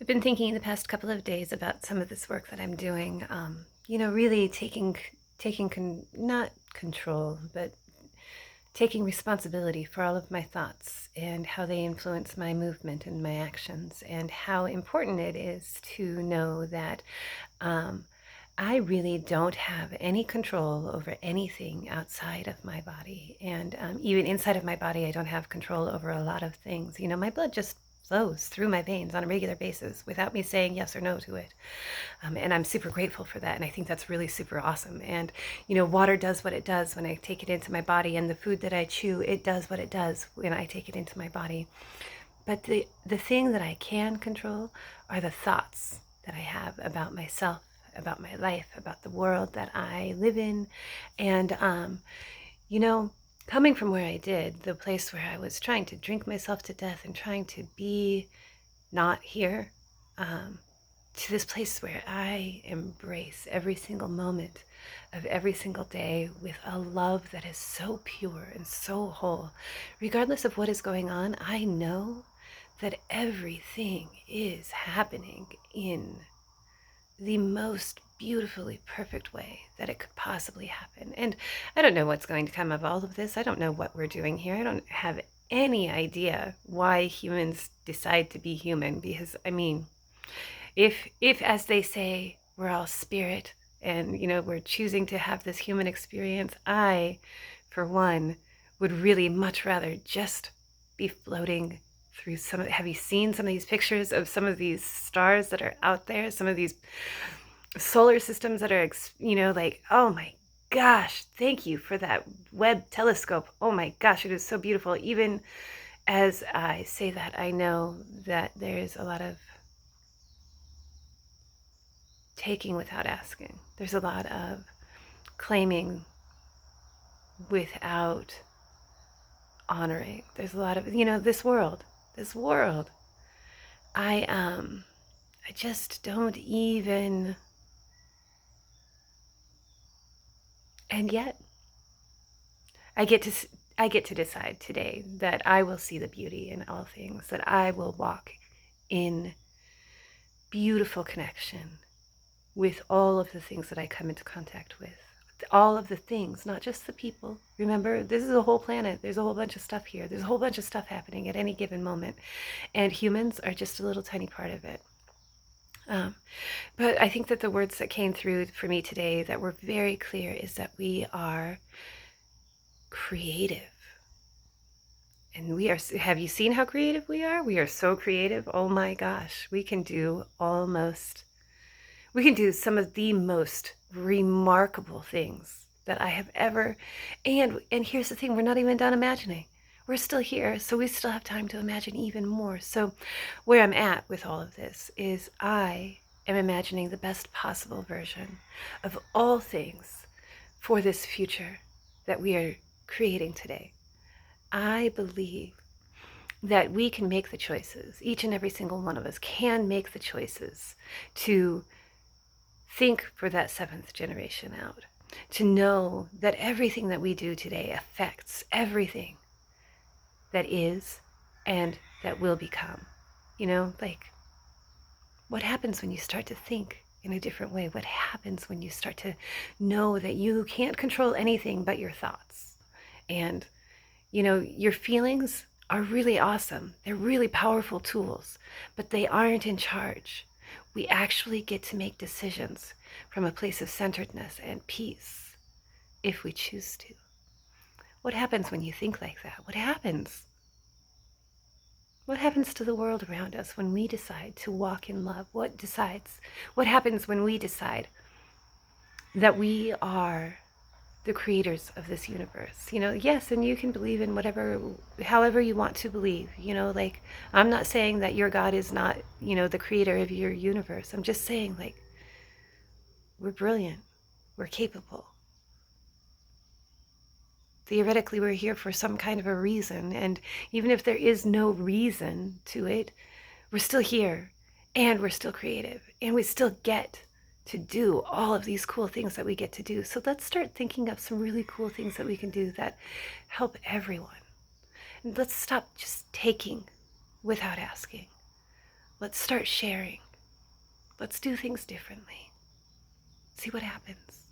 I've been thinking the past couple of days about some of this work that I'm doing. Really not control, but taking responsibility for all of my thoughts and how they influence my movement and my actions, and how important it is to know that um, I really don't have any control over anything outside of my body. And even inside of my body, I don't have control over a lot of things. My blood just flows through my veins on a regular basis without me saying yes or no to it. And I'm super grateful for that. And I think that's really super awesome. And, water does what it does when I take it into my body. And the food that I chew, it does what it does when I take it into my body. But the thing that I can control are the thoughts that I have about myself, about my life, about the world that I live in. And, you know, coming from where I did, the place where I was trying to drink myself to death and trying to be not here, um, to this place where I embrace every single moment of every single day with a love that is so pure and so whole. Regardless of what is going on, I know that everything is happening in the most beautifully perfect way that it could possibly happen. And I don't know what's going to come of all of this. I don't know what we're doing here. I don't have any idea why humans decide to be human, because if as they say, we're all spirit and we're choosing to have this human experience, I for one would really much rather just be floating through have you seen some of these pictures of some of these stars that are out there, some of these solar systems that are like, oh my gosh, thank you for that Webb telescope. Oh my gosh, it is so beautiful. Even as I say that, I know that there's a lot of taking without asking. There's a lot of claiming without honoring. There's a lot of, this world. I just don't even, and yet I get to I get to decide today that I will see the beauty in all things, that I will walk in beautiful connection with all of the things that I come into contact with. All of the things, not just the people. Remember, this is a whole planet. There's a whole bunch of stuff here. There's a whole bunch of stuff happening at any given moment. And humans are just a little tiny part of it. But I think that the words that came through for me today that were very clear is that we are creative. And have you seen how creative we are? We are so creative. Oh my gosh, we can do some of the most remarkable things that I have ever, and here's the thing, we're not even done imagining. We're still here, so we still have time to imagine even more. So where I'm at with all of this is I am imagining the best possible version of all things for this future that we are creating today. I believe that we can make the choices. Each and every single one of us can make the choices to think for that seventh generation out, to know that everything that we do today affects everything that is and that will become. Like, what happens when you start to think in a different way? What happens when you start to know that you can't control anything but your thoughts? And, your feelings are really awesome. They're really powerful tools, but they aren't in charge. We actually get to make decisions from a place of centeredness and peace if we choose to. What happens when you think like that? What happens? What happens to the world around us when we decide to walk in love? What happens when we decide that we are the creators of this universe? Yes, and you can believe in however you want to believe. Like, I'm not saying that your God is not, the creator of your universe. I'm just saying, like, we're brilliant. We're capable. Theoretically, we're here for some kind of a reason. And even if there is no reason to it, we're still here and we're still creative and we still get to do all of these cool things that we get to do. So let's start thinking of some really cool things that we can do that help everyone. And let's stop just taking without asking. Let's start sharing. Let's do things differently. See what happens.